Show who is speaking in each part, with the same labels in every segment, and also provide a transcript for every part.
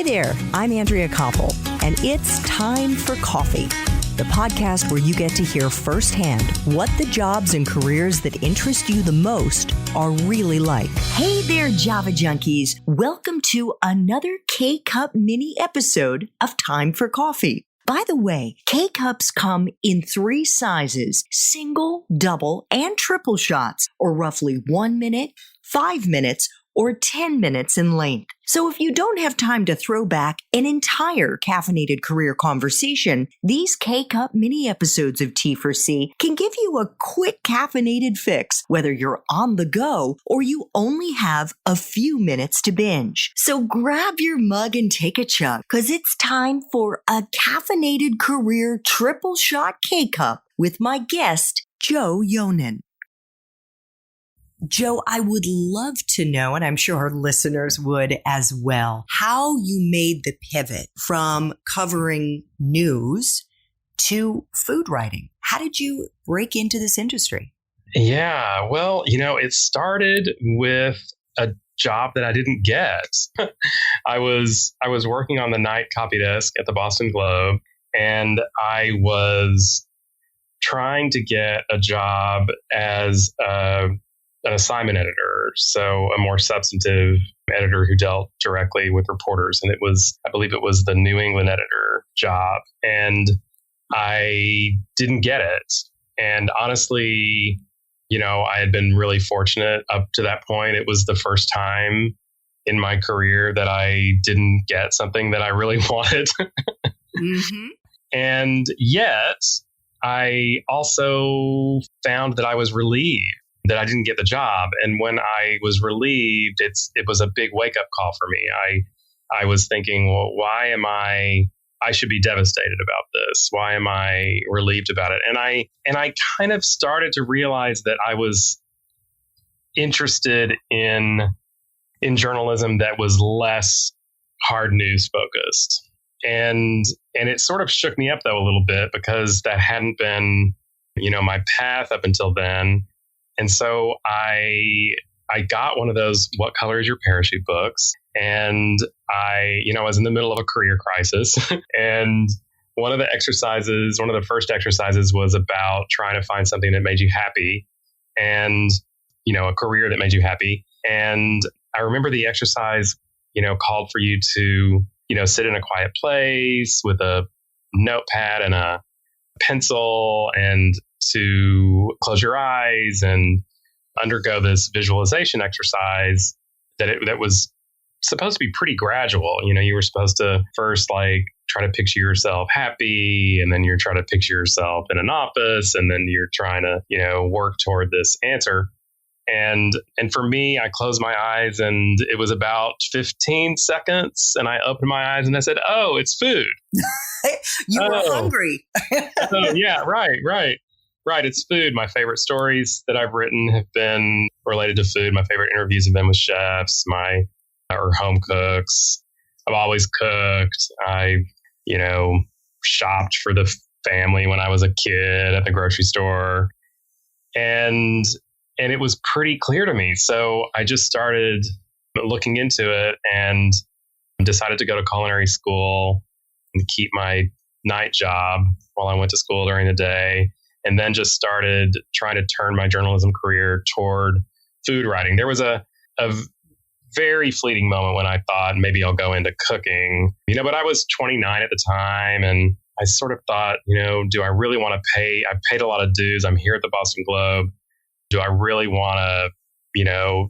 Speaker 1: Hi there, I'm Andrea Koppel, and it's Time for Coffee, the podcast where you get to hear firsthand what the jobs and careers that interest you the most are really like. Hey there, Java Junkies. Welcome to another K-Cup mini episode of Time for Coffee. By the way, K-Cups come in 3 sizes, single, double, and triple shots, or roughly 1 minute, 5 minutes, or 10 minutes in length. So if you don't have time to throw back an entire caffeinated career conversation, these K-Cup mini episodes of T4C can give you a quick caffeinated fix, whether you're on the go or you only have a few minutes to binge. So grab your mug and take a chug, because it's time for a caffeinated career triple shot K-Cup with my guest, Joe Yonan. Joe, I would love to know, and I'm sure our listeners would as well, how you made the pivot from covering news to food writing. How did you break into this industry?
Speaker 2: Yeah, well, it started with a job that I didn't get. I was working on the night copy desk at the Boston Globe, and I was trying to get a job as an assignment editor, so a more substantive editor who dealt directly with reporters. And I believe it was the New England editor job. And I didn't get it. And honestly, I had been really fortunate up to that point. It was the first time in my career that I didn't get something that I really wanted.
Speaker 1: Mm-hmm.
Speaker 2: And yet I also found that I was relieved that I didn't get the job. And when I was relieved, it was a big wake up call for me. I was thinking, well, why am I should be devastated about this. Why am I relieved about it? And I kind of started to realize that I was interested in journalism that was less hard news focused. And it sort of shook me up though a little bit, because that hadn't been, my path up until then. And so I got one of those "What Color Is Your Parachute" books, and I was in the middle of a career crisis. And one of the first exercises was about trying to find something that made you happy, and a career that made you happy. And I remember the exercise, called for you to sit in a quiet place with a notepad and a pencil, and to close your eyes and undergo this visualization exercise that was supposed to be pretty gradual. You were supposed to first try to picture yourself happy, and then you're trying to picture yourself in an office, and then you're trying to, work toward this answer. And for me, I closed my eyes, and it was about 15 seconds, and I opened my eyes and I said, "Oh, it's food."
Speaker 1: You were hungry.
Speaker 2: Yeah, right. It's food. My favorite stories that I've written have been related to food. My favorite interviews have been with chefs, or home cooks. I've always cooked. I, shopped for the family when I was a kid at the grocery store. And it was pretty clear to me. So I just started looking into it and decided to go to culinary school and keep my night job while I went to school during the day. And then just started trying to turn my journalism career toward food writing. There was a very fleeting moment when I thought maybe I'll go into cooking, but I was 29 at the time. And I sort of thought, do I really want to pay? I've paid a lot of dues. I'm here at the Boston Globe. Do I really want to,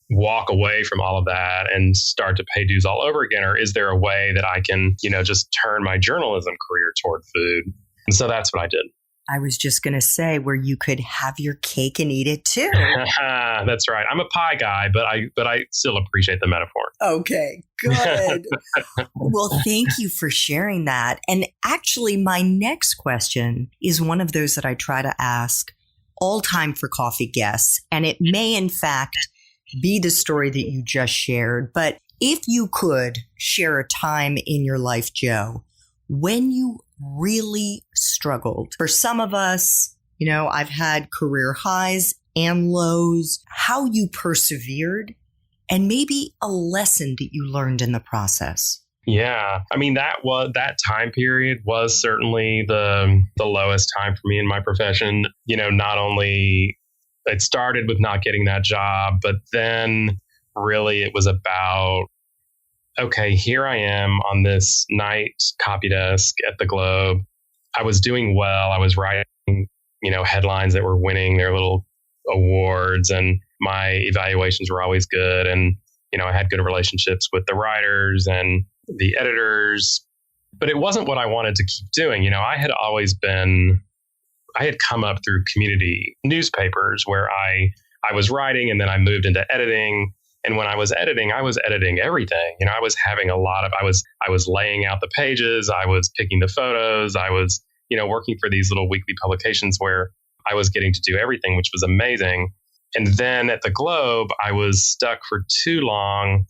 Speaker 2: walk away from all of that and start to pay dues all over again? Or is there a way that I can, just turn my journalism career toward food? And so that's what I did.
Speaker 1: I was just going to say where you could have your cake and eat it too.
Speaker 2: That's right. I'm a pie guy, but I still appreciate the metaphor.
Speaker 1: Okay, good. Well, thank you for sharing that. And actually, my next question is one of those that I try to ask all Time for Coffee guests. And it may, in fact, be the story that you just shared. But if you could share a time in your life, Joe, when you really struggled. For some of us, I've had career highs and lows, how you persevered, and maybe a lesson that you learned in the process.
Speaker 2: Yeah. I mean, that time period was certainly the lowest time for me in my profession. Not only it started with not getting that job, but then really it was about, okay, here I am on this night copy desk at the Globe. I was doing well. I was writing, headlines that were winning their little awards, and my evaluations were always good. And, I had good relationships with the writers and the editors, but it wasn't what I wanted to keep doing. I had come up through community newspapers where I was writing, and then I moved into editing. And when I was editing everything. I was having I was laying out the pages. I was picking the photos. I was, working for these little weekly publications where I was getting to do everything, which was amazing. And then at the Globe, I was stuck for too long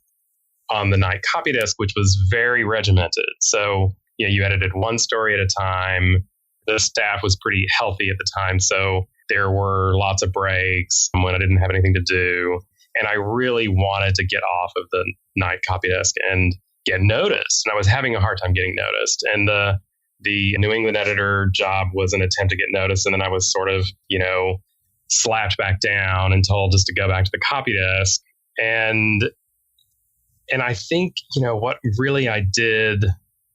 Speaker 2: on the night copy desk, which was very regimented. So, you edited one story at a time. The staff was pretty healthy at the time. So there were lots of breaks when I didn't have anything to do. And I really wanted to get off of the night copy desk and get noticed. And I was having a hard time getting noticed. And the New England editor job was an attempt to get noticed. And then I was sort of, slapped back down and told just to go back to the copy desk. And I think, what really I did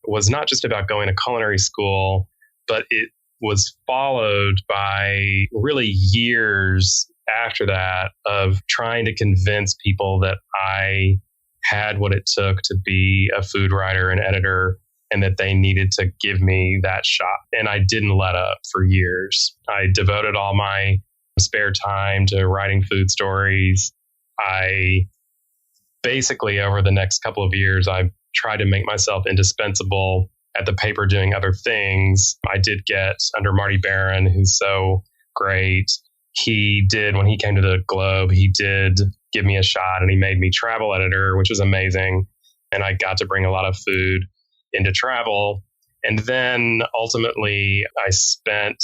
Speaker 2: was not just about going to culinary school, but it was followed by really years after that of trying to convince people that I had what it took to be a food writer and editor, and that they needed to give me that shot. And I didn't let up for years. I devoted all my spare time to writing food stories. I basically, over the next couple of years, I tried to make myself indispensable at the paper doing other things. I did get under Marty Barron, who's so great. He did, when he came to the Globe, he did give me a shot, and he made me travel editor, which was amazing. And I got to bring a lot of food into travel. And then ultimately, I spent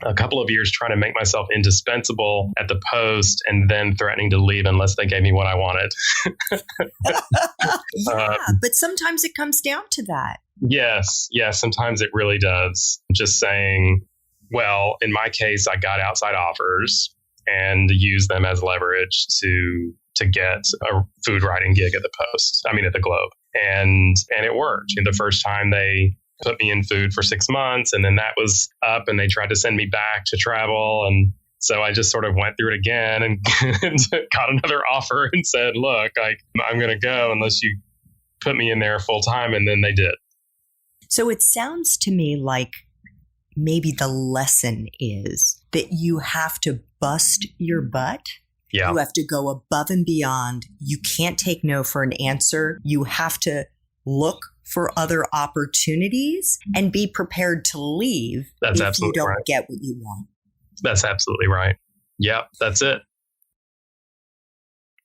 Speaker 2: a couple of years trying to make myself indispensable at the Post, and then threatening to leave unless they gave me what I wanted.
Speaker 3: But sometimes it comes down to that.
Speaker 2: Yes, sometimes it really does. Just saying, well, in my case, I got outside offers and used them as leverage to get a food writing gig at the at the Globe. And it worked. The first time they put me in food for 6 months, and then that was up, and they tried to send me back to travel. And so I just sort of went through it again and got another offer and said, look, I'm going to go unless you put me in there full time. And then they did.
Speaker 3: So it sounds to me like maybe the lesson is that you have to bust your butt.
Speaker 2: Yeah.
Speaker 3: You have to go above and beyond. You can't take no for an answer. You have to look for other opportunities and be prepared to leave if you don't get what you want.
Speaker 2: That's absolutely right. Yep, that's it.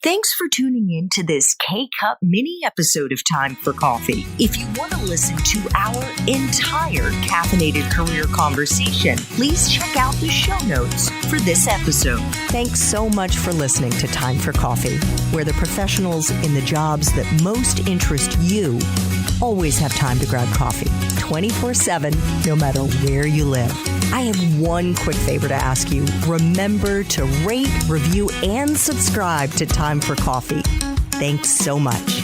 Speaker 1: Thanks for tuning in to this K-Cup mini episode of Time for Coffee. If you want to listen to our entire caffeinated career conversation, please check out the show notes for this episode. Thanks so much for listening to Time for Coffee, where the professionals in the jobs that most interest you always have time to grab coffee 24/7, no matter where you live. I have one quick favor to ask you. Remember to rate, review, and subscribe to Time for Coffee. Thanks so much.